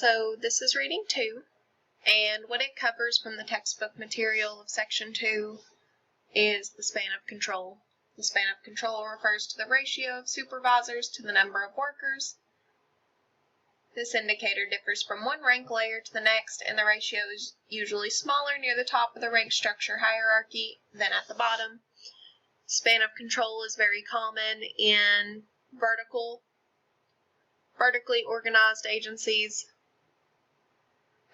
So this is reading 2, and what it covers from the textbook material of section 2 is the span of control. The span of control refers to the ratio of supervisors to the number of workers. This indicator differs from one rank layer to the next, and the ratio is usually smaller near the top of the rank structure hierarchy than at the bottom. Span of control is very common in vertically organized agencies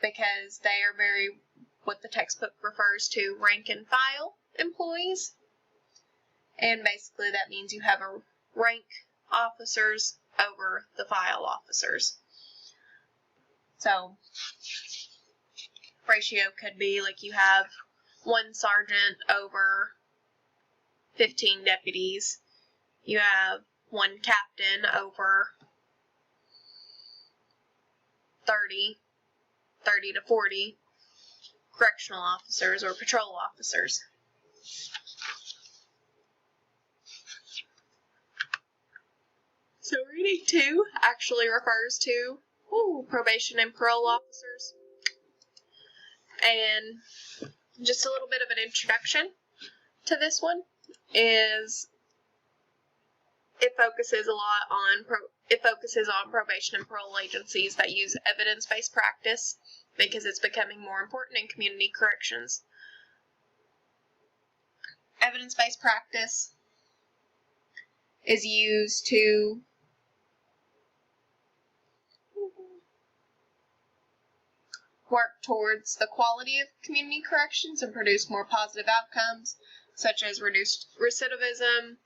because they are very, what the textbook refers to, rank and file employees. And basically that means you have a rank officers over the file officers. So ratio could be like you have one sergeant over 15 deputies. You have one captain over 30 to 40 correctional officers or patrol officers. So reading 2 actually refers to probation and parole officers. And just a little bit of an introduction to this one is it focuses on probation and parole agencies that use evidence-based practice because it's becoming more important in community corrections. Evidence-based practice is used to work towards the quality of community corrections and produce more positive outcomes, such as reduced recidivism,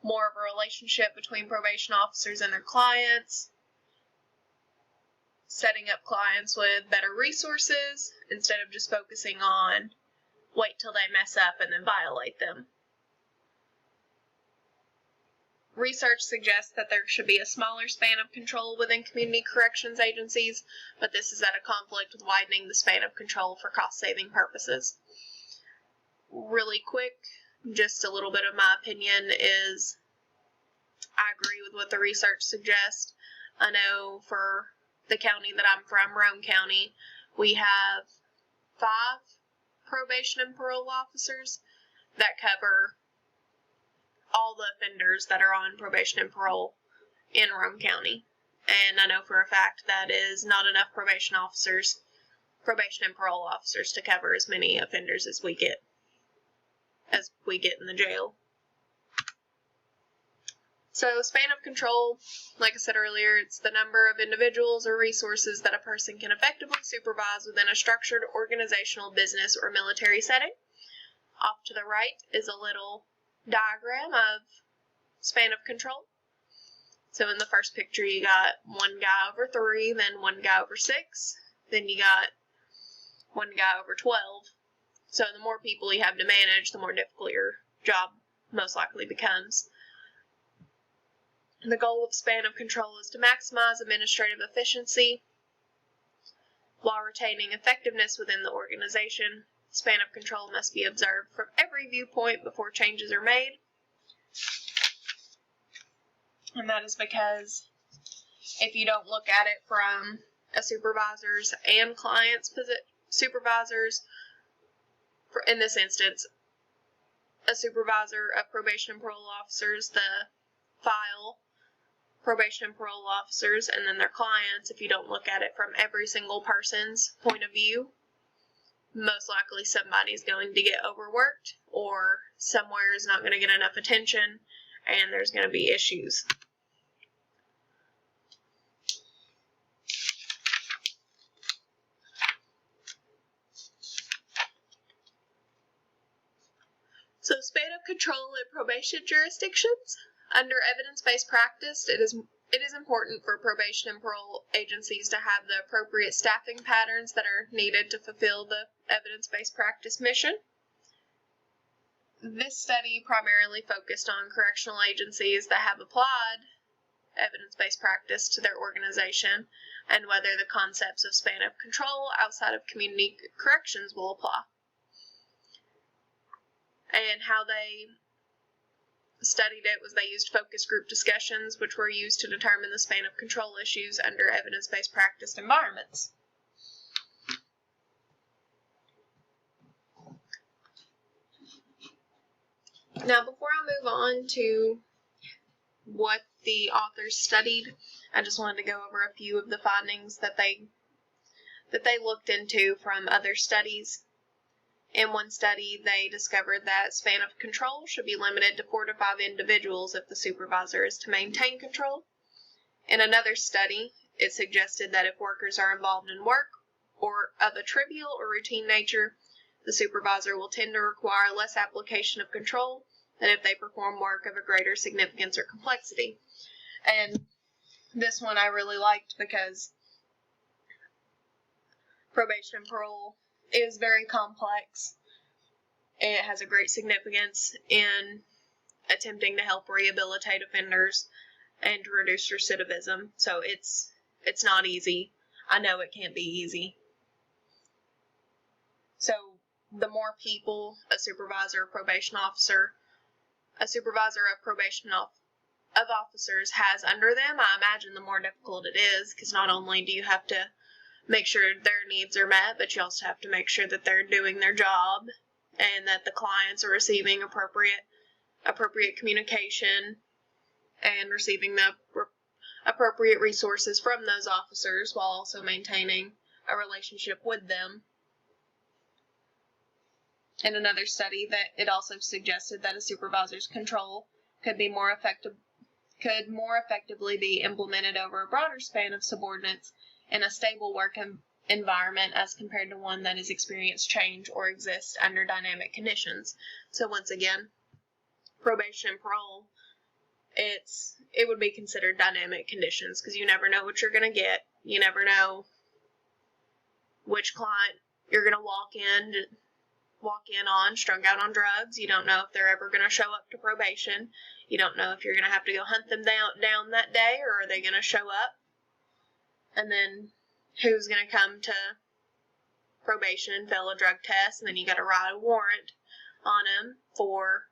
more of a relationship between probation officers and their clients, setting up clients with better resources instead of just focusing on wait till they mess up and then violate them. Research suggests that there should be a smaller span of control within community corrections agencies, but this is at a conflict with widening the span of control for cost-saving purposes. Really quick, just a little bit of my opinion is I agree with what the research suggests. I know for the county that I'm from, Roane County, we have 5 probation and parole officers that cover all the offenders that are on probation and parole in Roane County. And I know for a fact that is not enough probation and parole officers to cover as many offenders as we get in the jail. So span of control, like I said earlier, it's the number of individuals or resources that a person can effectively supervise within a structured organizational, business, or military setting. Off to the right is a little diagram of span of control. So in the first picture you got one guy over 3, then one guy over 6, then you got one guy over 12. So the more people you have to manage, the more difficult your job most likely becomes. The goal of span of control is to maximize administrative efficiency while retaining effectiveness within the organization. Span of control must be observed from every viewpoint before changes are made. And that is because if you don't look at it from a supervisor's and client's supervisors, in this instance, a supervisor of probation and parole officers, the file probation and parole officers, and then their clients, if you don't look at it from every single person's point of view, most likely somebody's going to get overworked or somewhere is not going to get enough attention and there's going to be issues. So span of control in probation jurisdictions. Under evidence-based practice, it is important for probation and parole agencies to have the appropriate staffing patterns that are needed to fulfill the evidence-based practice mission. This study primarily focused on correctional agencies that have applied evidence-based practice to their organization and whether the concepts of span of control outside of community corrections will apply. And how they studied it was they used focus group discussions, which were used to determine the span of control issues under evidence-based practice environments. Now, before I move on to what the authors studied, I just wanted to go over a few of the findings that they looked into from other studies. In one study, they discovered that span of control should be limited to 4 to 5 individuals if the supervisor is to maintain control. In another study, it suggested that if workers are involved in work or of a trivial or routine nature, the supervisor will tend to require less application of control than if they perform work of a greater significance or complexity. And this one I really liked because probation and parole is very complex, and it has a great significance in attempting to help rehabilitate offenders and to reduce recidivism. So it's not easy. I know it can't be easy. So the more people a supervisor of probation of officers has under them, I imagine the more difficult it is, because not only do you have to make sure their needs are met, but you also have to make sure that they're doing their job and that the clients are receiving appropriate communication and receiving the appropriate resources from those officers while also maintaining a relationship with them. In another study, that it also suggested that a supervisor's control could more effectively be implemented over a broader span of subordinates in a stable work environment as compared to one that has experienced change or exists under dynamic conditions. So once again, probation and parole, it would be considered dynamic conditions because you never know what you're going to get. You never know which client you're going to walk in on strung out on drugs. You don't know if they're ever going to show up to probation. You don't know if you're going to have to go hunt them down that day, or are they going to show up? And then who's going to come to probation and fail a drug test, and then you got to write a warrant on them for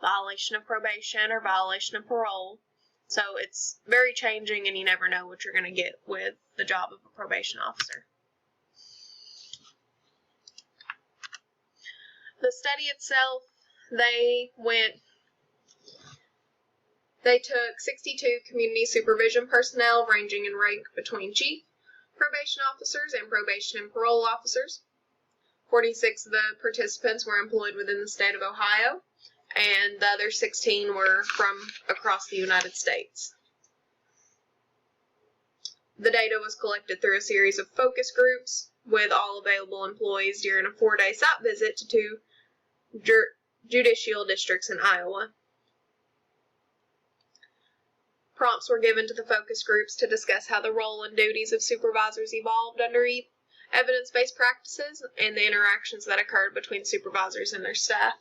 violation of probation or violation of parole. So it's very changing, and you never know what you're going to get with the job of a probation officer. The study itself, they took 62 community supervision personnel ranging in rank between chief probation officers and probation and parole officers. 46 of the participants were employed within the state of Ohio, and the other 16 were from across the United States. The data was collected through a series of focus groups with all available employees during a 4-day site visit to 2 judicial districts in Iowa. Prompts were given to the focus groups to discuss how the role and duties of supervisors evolved under evidence-based practices and the interactions that occurred between supervisors and their staff.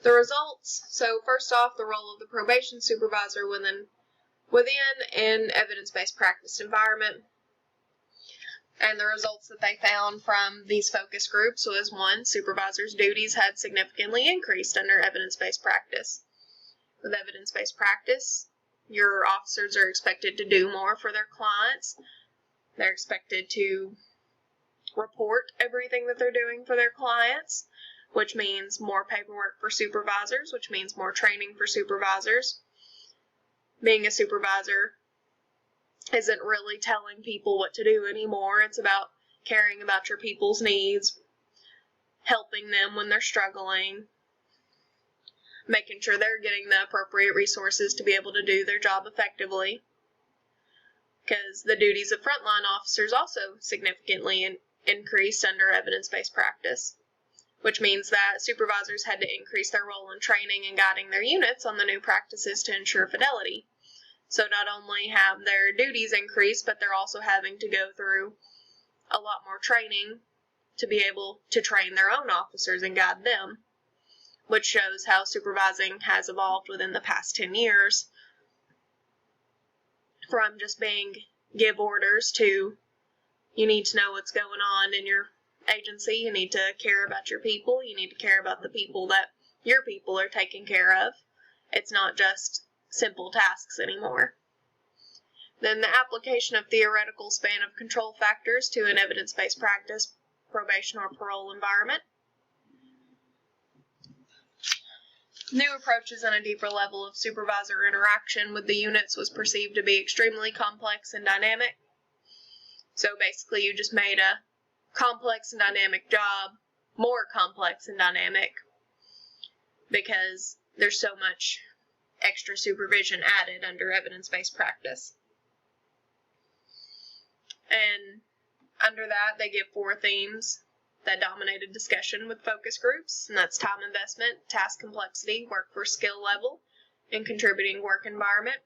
The results. So first off, the role of the probation supervisor within an evidence-based practice environment. And the results that they found from these focus groups was 1, supervisors' duties had significantly increased under evidence-based practice. With evidence-based practice, your officers are expected to do more for their clients. They're expected to report everything that they're doing for their clients, which means more paperwork for supervisors, which means more training for supervisors. Being a supervisor isn't really telling people what to do anymore. It's about caring about your people's needs, helping them when they're struggling, making sure they're getting the appropriate resources to be able to do their job effectively. Because the duties of frontline officers also significantly increased under evidence-based practice, which means that supervisors had to increase their role in training and guiding their units on the new practices to ensure fidelity. So not only have their duties increased, but they're also having to go through a lot more training to be able to train their own officers and guide them, which shows how supervising has evolved within the past 10 years from just being give orders to you need to know what's going on in your agency, you need to care about your people, you need to care about the people that your people are taken care of. It's not just simple tasks anymore. Then the application of theoretical span of control factors to an evidence-based practice, probation, or parole environment. New approaches and a deeper level of supervisor interaction with the units was perceived to be extremely complex and dynamic. So basically you just made a complex and dynamic job more complex and dynamic because there's so much extra supervision added under evidence-based practice. And under that, they give 4 themes that dominated discussion with focus groups, and that's time investment, task complexity, workforce skill level, and contributing work environment.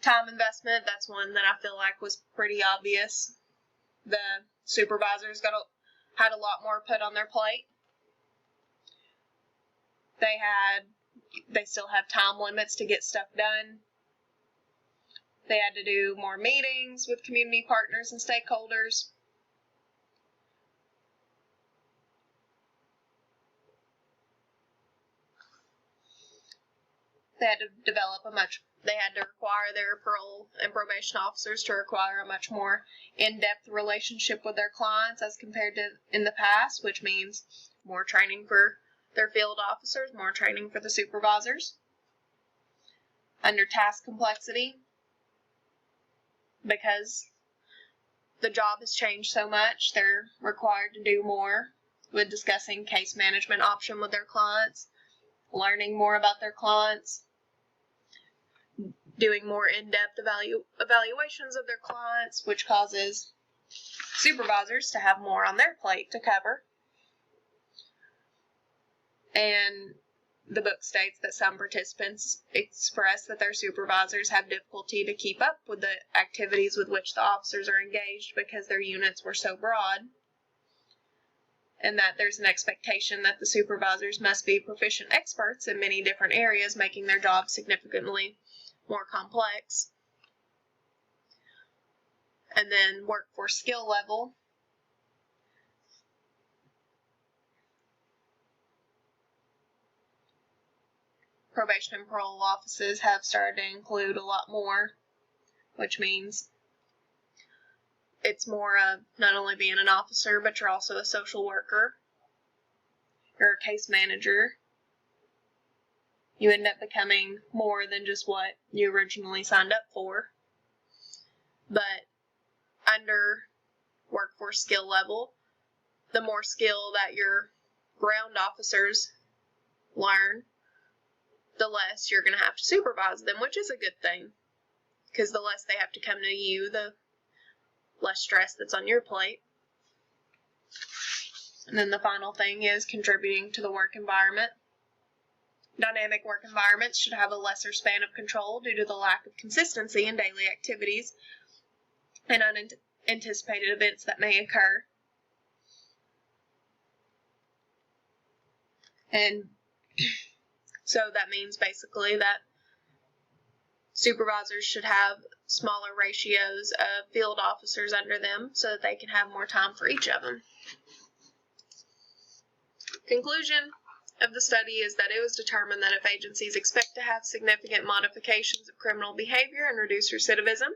Time investment, that's one that I feel like was pretty obvious. The supervisors had a lot more put on their plate. They still have time limits to get stuff done. They had to do more meetings with community partners and stakeholders. They had to require their parole and probation officers to require a much more in-depth relationship with their clients as compared to in the past, which means more training for their field officers, more training for the supervisors. Under task complexity, because the job has changed so much, they're required to do more with discussing case management option with their clients, learning more about their clients, doing more in-depth evaluations of their clients, which causes supervisors to have more on their plate to cover. And the book states that some participants express that their supervisors have difficulty to keep up with the activities with which the officers are engaged because their units were so broad, and that there's an expectation that the supervisors must be proficient experts in many different areas, making their job significantly more complex. And then workforce skill level. Probation and parole offices have started to include a lot more, which means it's more of not only being an officer, but you're also a social worker. You're a case manager. You end up becoming more than just what you originally signed up for. But under workforce skill level, the more skill that your ground officers learn, the less you're going to have to supervise them, which is a good thing. Because the less they have to come to you, the less stress that's on your plate. And then the final thing is contributing to the work environment. Dynamic work environments should have a lesser span of control due to the lack of consistency in daily activities and unanticipated events that may occur. And so that means basically that supervisors should have smaller ratios of field officers under them so that they can have more time for each of them. Conclusion of the study is that it was determined that if agencies expect to have significant modifications of criminal behavior and reduce recidivism,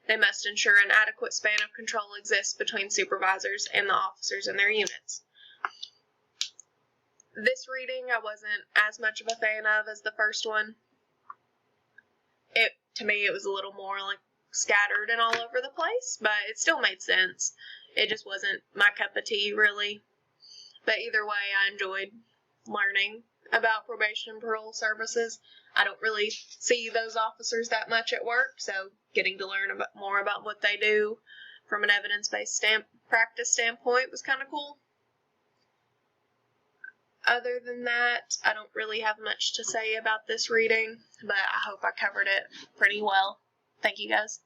they must ensure an adequate span of control exists between supervisors and the officers in their units. This reading I wasn't as much of a fan of as the first one. To me, it was a little more like scattered and all over the place, but it still made sense. It just wasn't my cup of tea, really. But either way, I enjoyed learning about probation and parole services. I don't really see those officers that much at work, so getting to learn more about what they do from an evidence-based practice standpoint was kind of cool. Other than that, I don't really have much to say about this reading, but I hope I covered it pretty well. Thank you, guys.